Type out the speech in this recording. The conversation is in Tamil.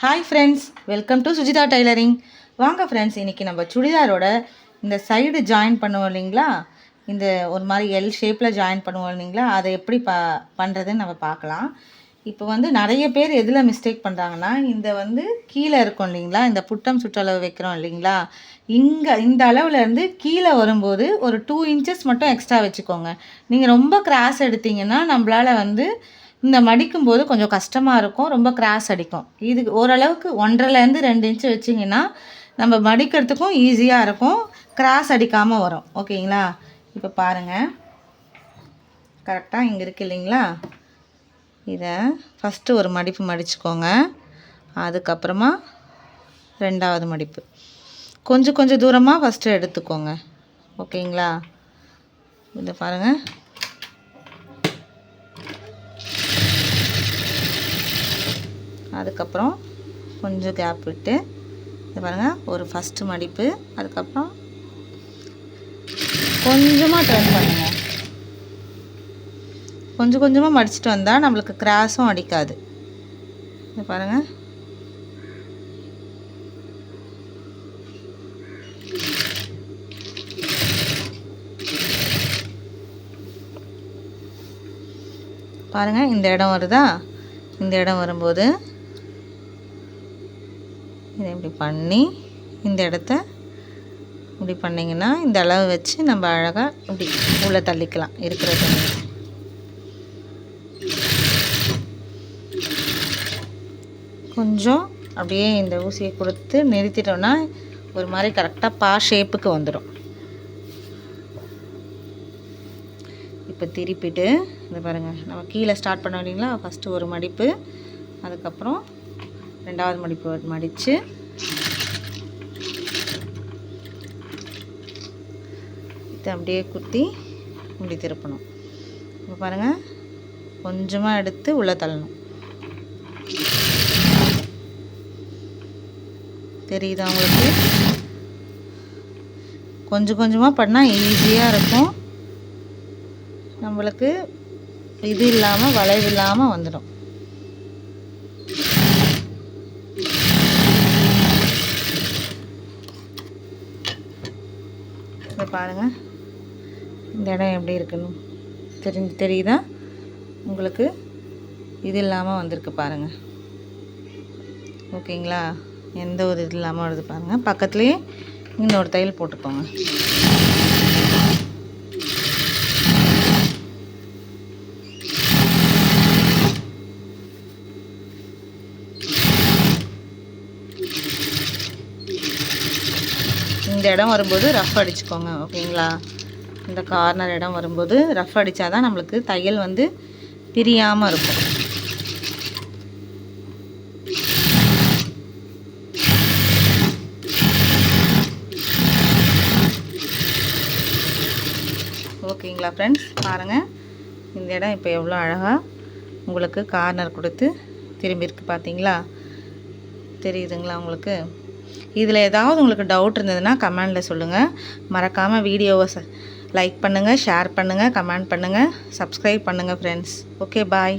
Hi friends, welcome to Sujitha tailoring. வாங்க ஃப்ரெண்ட்ஸ், இன்றைக்கி நம்ம சுடிதாரோட இந்த சைடு ஜாயின் பண்ணுவோம் இல்லைங்களா, இந்த ஒரு மாதிரி எல் ஷேப்பில் ஜாயின் பண்ணுவோம் இல்லைங்களா, அதை எப்படி பண்ணுறதுன்னு நம்ம பார்க்கலாம். இப்போ வந்து நிறைய பேர் எதில் மிஸ்டேக் பண்ணுறாங்கன்னா, இந்த கீழே இருக்கும் இல்லைங்களா, இந்த புட்டம் சுற்றளவு வைக்கிறோம் இல்லைங்களா, இந்த அளவுலேருந்து கீழே வரும்போது ஒரு 2 இன்ச்சஸ் மட்டும் எக்ஸ்ட்ரா வச்சுக்கோங்க. நீங்கள் ரொம்ப கிராஸ் எடுத்திங்கன்னா நம்மளால் இந்த மடிக்கும்போது கொஞ்சம் கஷ்டமாக இருக்கும், ரொம்ப கிராஸ் அடிக்கும். இது ஓரளவுக்கு 1.5லேருந்து 2 இன்ச்சு வச்சிங்கன்னா நம்ம மடிக்கிறதுக்கும் ஈஸியாக இருக்கும், கிராஸ் அடிக்காமல் வரும். ஓகேங்களா? இப்போ பாருங்கள், கரெக்டாக இங்கே இருக்குது இல்லைங்களா, இதை ஃபஸ்ட்டு ஒரு மடிப்பு மடிச்சுக்கோங்க. அதுக்கப்புறமா 2வது மடிப்பு கொஞ்சம் தூரமாக ஃபஸ்ட்டு எடுத்துக்கோங்க. ஓகேங்களா? இதை பாருங்கள், அதுக்கப்புறம் கொஞ்சம் கேப் விட்டு இது பாருங்கள், ஒரு ஃபஸ்ட்டு மடிப்பு, அதுக்கப்புறம் கொஞ்சமாக டர்ன் பண்ணுங்கள். கொஞ்சமாக மடிச்சுட்டு வந்தால் நம்மளுக்கு கிராஸும் அடிக்காது. இது பாருங்கள், பாருங்கள் இந்த இடம் வருதா, இந்த இடம் வரும்போது இதை இப்படி பண்ணி இந்த இடத்த இப்படி பண்ணிங்கன்னா இந்த அளவு வச்சு நம்ம அழகாக இப்படி உள்ளே தள்ளிக்கலாம். இருக்கிற தண்ணி கொஞ்சம் அப்படியே இந்த ஊசியை கொடுத்து நிறுத்திட்டோன்னா ஒரு மாதிரி கரெக்டாக ஷேப்புக்கு வந்துடும். இப்போ திருப்பிட்டு இந்த பாருங்கள், நம்ம கீழே ஸ்டார்ட் பண்ணோம் இல்லைங்களா, ஃபஸ்ட்டு ஒரு மடிப்பு, அதுக்கப்புறம் 2வது மடிப்பு மடித்து இதை அப்படியே குத்தி இப்படி திருப்பணும். இப்போ பாருங்கள், கொஞ்சமாக எடுத்து உள்ளே தள்ளணும். தெரியுதா உங்களுக்கு? கொஞ்சமாக பண்ணால் ஈஸியாக இருக்கும், நம்மளுக்கு இது இல்லாமல் வளைவு இல்லாமல் வந்துடும். இதை பாருங்கள், இந்த இடம் எப்படி இருக்குன்னு தெரியுதா உங்களுக்கு? இது இல்லாமல் வந்திருக்கு பாருங்கள். ஓகேங்களா? எந்த ஒரு இது இல்லாமல் வருது பாருங்கள். பக்கத்துலேயே இன்னொரு தையல் போட்டுக்கோங்க. இந்த இடம் வரும்போது ரஃப் அடிச்சுக்கோங்க. ஓகேங்களா? இந்த கார்னர் இடம் வரும்போது ரஃப் அடித்தா தான் நம்மளுக்கு தையல் பிரியாமல் இருக்கும். ஓகேங்களா ஃப்ரெண்ட்ஸ்? பாருங்கள், இந்த இடம் இப்போ எவ்வளோ அழகாக உங்களுக்கு கார்னர் கொடுத்து திரும்பி இருக்குது பார்த்தீங்களா? தெரியுதுங்களா உங்களுக்கு? இதில் ஏதாவது உங்களுக்கு டவுட் இருந்ததுன்னா கமெண்டில் சொல்லுங்கள். மறக்காமல் வீடியோவை லைக் பண்ணுங்கள், ஷேர் பண்ணுங்கள், கமெண்ட் பண்ணுங்கள், சப்ஸ்கிரைப் பண்ணுங்கள் ஃப்ரெண்ட்ஸ். ஓகே, பாய்.